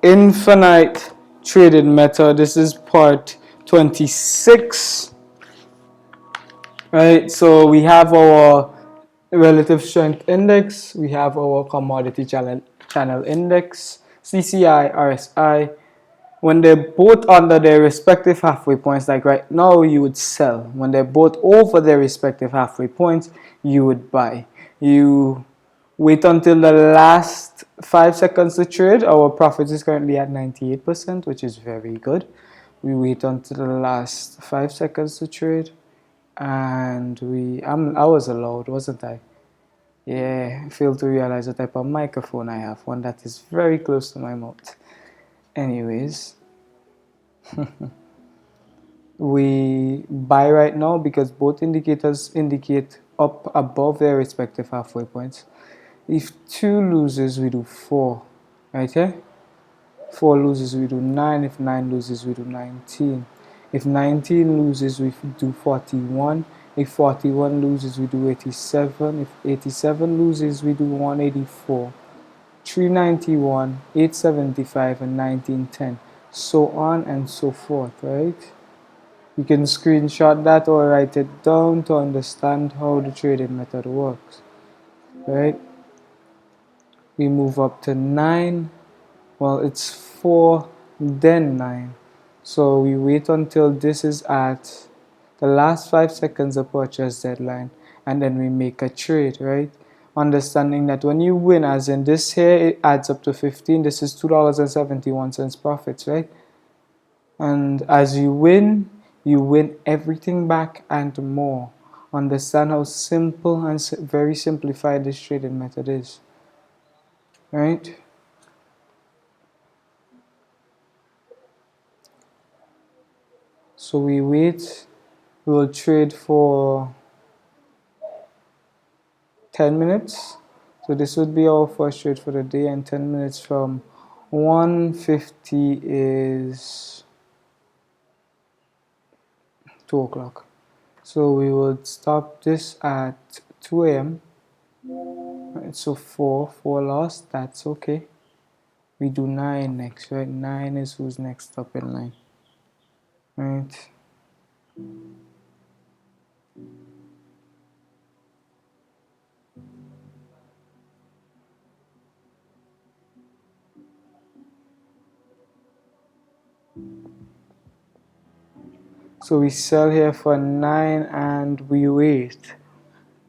Infinite trading method. This is part 26. Right, so we have our relative strength index, we have our commodity channel index, CCI, RSI. When they're both under their respective halfway points, like right now, you would sell. When they're both over their respective halfway points, you would buy. You wait until the last 5 seconds to trade. Our profit is currently at 98%, which is very good. We wait until the last 5 seconds to trade, and I was allowed, wasn't I? Yeah, I failed to realize the type of microphone I have, one that is very close to my mouth. Anyways, we buy right now because both indicators indicate up above their respective halfway points. If 2 loses, we do 4, right here. 4 loses, we do 9. If 9 loses, we do 19. If 19 loses, we do 41. If 41 loses, we do 87. If 87 loses, we do 184. 391, 875, and 1910. So on and so forth, right? You can screenshot that or write it down to understand how the trading method works, right? We move up to 9. Well, it's 4, then 9. So we wait until this is at the last 5 seconds of purchase deadline, and then we make a trade, right? Understanding that when you win, as in this here, it adds up to 15. This is $2.71 profits, right? And as you win everything back and more. Understand how simple and very simplified this trading method is, right? So we wait, we will trade for 10 minutes. So this would be our first trade for the day, and 10 minutes from 1:50 is 2 o'clock. So we would stop this at 2 a.m. Right, so 4 lost, that's okay. We do 9 next, right? 9 is who's next up in line, right? So we sell here for 9 and we wait.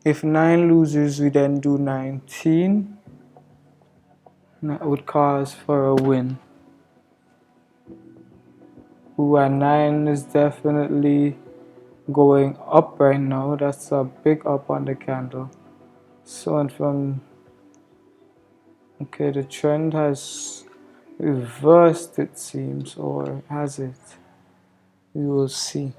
If 9 loses, we then do 19. That would cause for a win. Ooh, and 9 is definitely going up right now. That's a big up on the candle. So, and from, okay, the trend has reversed, it seems, or has it? We will see.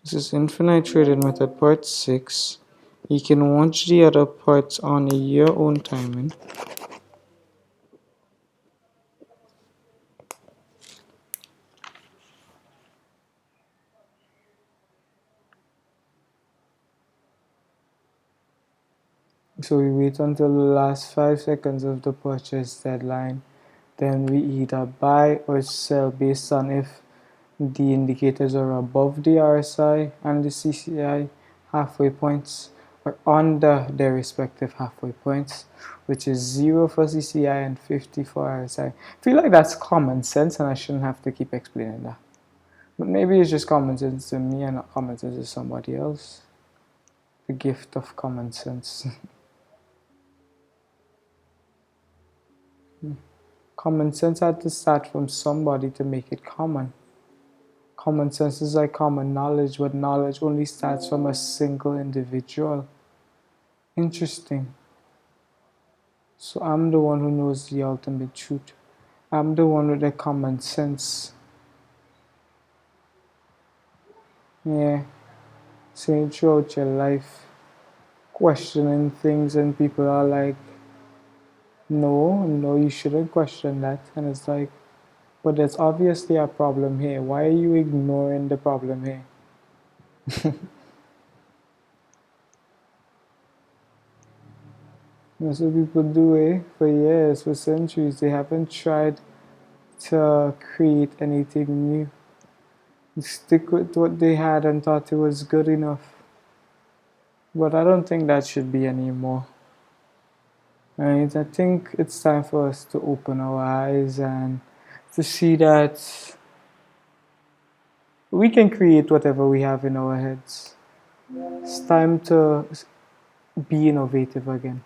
This is Infinite Trading Method Part 6. You can watch the other parts on your own timing. So we wait until the last 5 seconds of the purchase deadline. Then we either buy or sell based on if the indicators are above the RSI and the CCI halfway points or under their respective halfway points, which is 0 for CCI and 50 for RSI. I feel like that's common sense and I shouldn't have to keep explaining that. But maybe it's just common sense to me and not common sense to somebody else. The gift of common sense. Common sense had to start from somebody to make it common. Common sense is like common knowledge, but knowledge only starts from a single individual. Interesting. So I'm the one who knows the ultimate truth. I'm the one with the common sense. Yeah. Saying throughout your life, questioning things, and people are like, no, you shouldn't question that. And it's like, but there's obviously a problem here. Why are you ignoring the problem here? That's what people do, for years, for centuries. They haven't tried to create anything new. They stick with what they had and thought it was good enough. But I don't think that should be anymore. Right? I think it's time for us to open our eyes and to see that we can create whatever we have in our heads. It's time to be innovative again,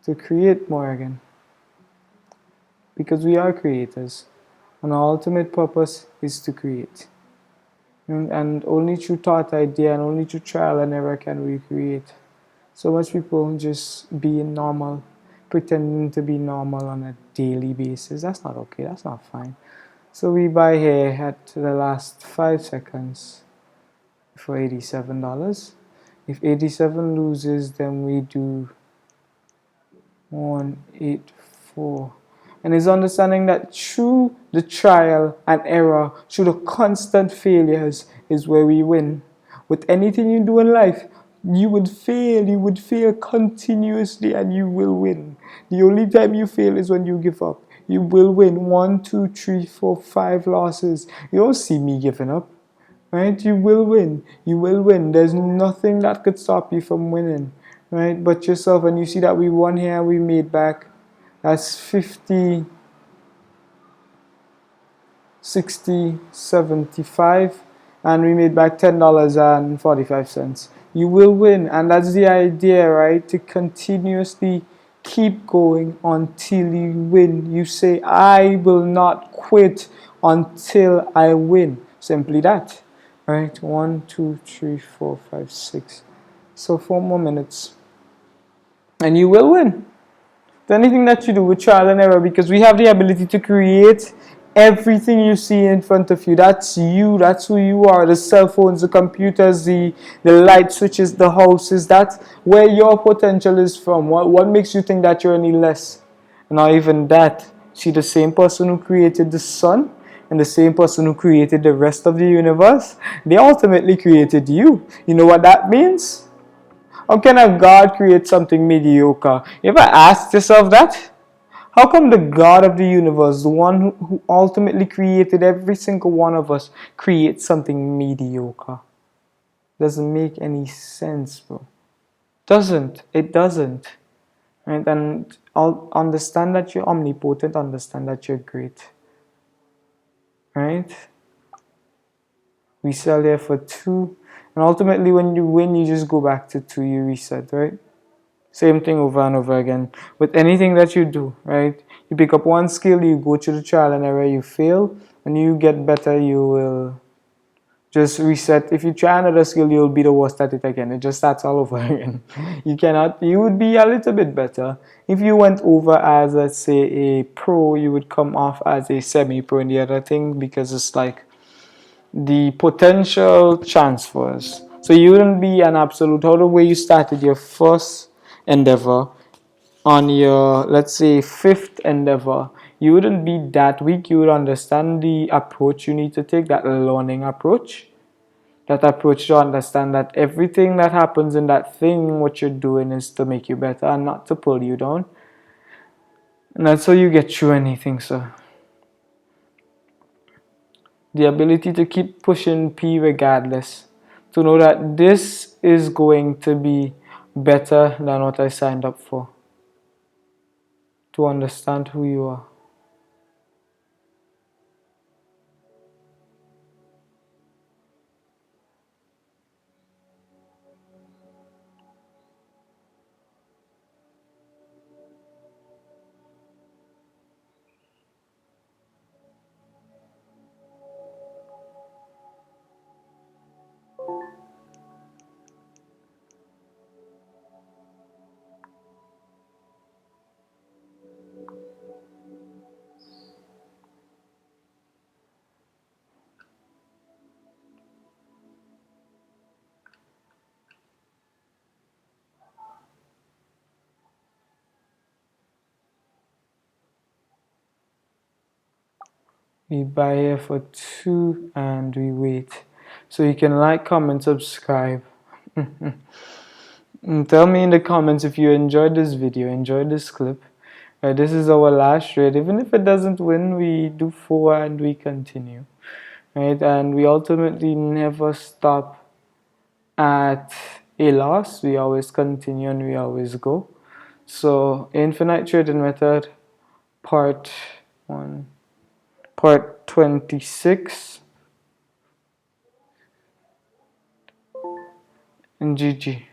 to create more again, because we are creators, and our ultimate purpose is to create. And only through thought, idea, and only through trial and error can we create. So much people just being normal, pretending to be normal on a daily basis. That's not okay. That's not fine. So we buy here at the last 5 seconds for $87. If 87 loses, then we do 184. And it's understanding that through the trial and error, through the constant failures, is where we win. With anything you do in life, you would fail continuously, and you will win. The only time you fail is when you give up. You will win 1, 2, 3, 4, 5 losses. You don't see me giving up, right? You will win. You will win. There's nothing that could stop you from winning, right? But yourself, and you see that we won here, we made back. That's 50, 60, 75, and we made back $10.45. You will win, and that's the idea, right? To continuously keep going until you win. You say, I will not quit until I win. Simply that, right? 1, 2, 3, 4, 5, 6. So 4 more minutes, and you will win. Anything that you do with trial and error, because we have the ability to create everything you see in front of you. That's you. That's who you are. The cell phones, the computers, the light switches, the houses. That's where your potential is from. What makes you think that you're any less? Not even that. See, the same person who created the sun and the same person who created the rest of the universe, they ultimately created you. You know what that means? How can a God create something mediocre? You ever asked yourself that? How come the God of the universe, the one who ultimately created every single one of us, creates something mediocre? Doesn't make any sense, bro. Doesn't. It doesn't. Right? And I'll understand that you're omnipotent, understand that you're great. Right? We sell here for two. And ultimately, when you win, you just go back to two, you reset, right? Same thing over and over again with anything that you do, right? You pick up one skill, you go through the trial and error, you fail. When you get better, you will just reset. If you try another skill, you'll be the worst at it again. It just starts all over again. You would be a little bit better. If you went over as, let's say, a pro, you would come off as a semi-pro in the other thing, because it's like the potential transfers. So you wouldn't be an absolute. How the way you started your first endeavor on your, let's say, fifth endeavor, you wouldn't be that weak. You would understand the approach you need to take, that learning approach. That approach to understand that everything that happens in that thing, what you're doing is to make you better and not to pull you down. And that's how you get through anything, sir. The ability to keep pushing P regardless. To know that this is going to be better than what I signed up for. To understand who you are. We buy here for two and we wait. So you can like, comment, subscribe. Tell me in the comments if you enjoyed this video, enjoyed this clip. This is our last trade. Even if it doesn't win, we do 4 and we continue. Right, and we ultimately never stop at a loss. We always continue and we always go. So infinite trading method part 1, part 26, and GG.